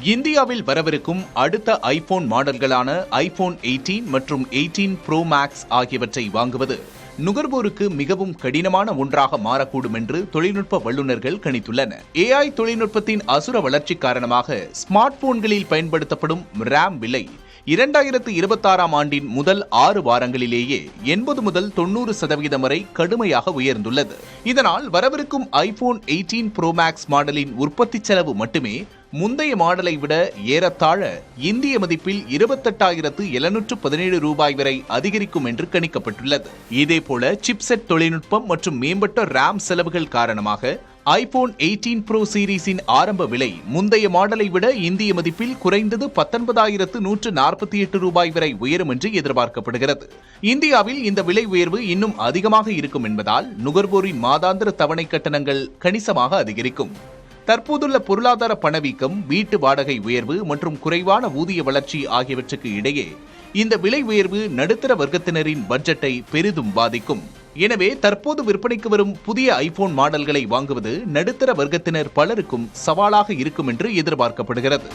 இந்தியாவில் வரவிருக்கும் அடுத்த ஐபோன் மாடல்களான ஐபோன் 18 மற்றும் 18 ப்ரோ மேக்ஸ் ஆகியவற்றை வாங்குவது நுகர்வோருக்கு மிகவும் கடினமான ஒன்றாக மாறக்கூடும் என்று தொழில்நுட்ப வல்லுநர்கள் கணித்துள்ளனர். AI தொழில்நுட்பத்தின் அசுர வளர்ச்சி காரணமாக ஸ்மார்ட் போன்களில் பயன்படுத்தப்படும் RAM விலை 2026ஆம் ஆண்டின் முதல் 6 வாரங்களிலேயே 80 முதல் 90% வரை கடுமையாக உயர்ந்துள்ளது. இதனால் வரவிருக்கும் ஐபோன் 18 ப்ரோ மேக்ஸ் மாடலின் உற்பத்தி செலவு மட்டுமே முந்தைய மாடலை விட ஏறத்தாழ இந்திய மதிப்பில் 28,717 ரூபாய் வரை அதிகரிக்கும் என்று கணிக்கப்பட்டுள்ளது. இதேபோல சிப்செட் தொழில்நுட்பம் மற்றும் மேம்பட்ட RAM செலவுகள் காரணமாக ஐபோன் 18 ப்ரோ சீரீஸின் ஆரம்ப விலை முந்தைய மாடலை விட இந்திய மதிப்பில் குறைந்தது 19,148 ரூபாய் வரை உயரும் என்று எதிர்பார்க்கப்படுகிறது. இந்தியாவில் இந்த விலை உயர்வு இன்னும் அதிகமாக இருக்கும் என்பதால் நுகர்வோரின் மாதாந்திர தவணை கட்டணங்கள் கணிசமாக அதிகரிக்கும். தற்போதுள்ள பொருளாதார பணவீக்கம், வீட்டு வாடகை உயர்வு மற்றும் குறைவான ஊதிய வளர்ச்சி ஆகியவற்றுக்கு இடையே இந்த விலை உயர்வு நடுத்தர வர்க்கத்தினரின் பட்ஜெட்டை பெரிதும் பாதிக்கும். எனவே தற்போது விற்பனைக்கு வரும் புதிய ஐபோன் மாடல்களை வாங்குவது நடுத்தர வர்க்கத்தினர் பலருக்கும் சவாலாக இருக்கும் என்று எதிர்பார்க்கப்படுகிறது.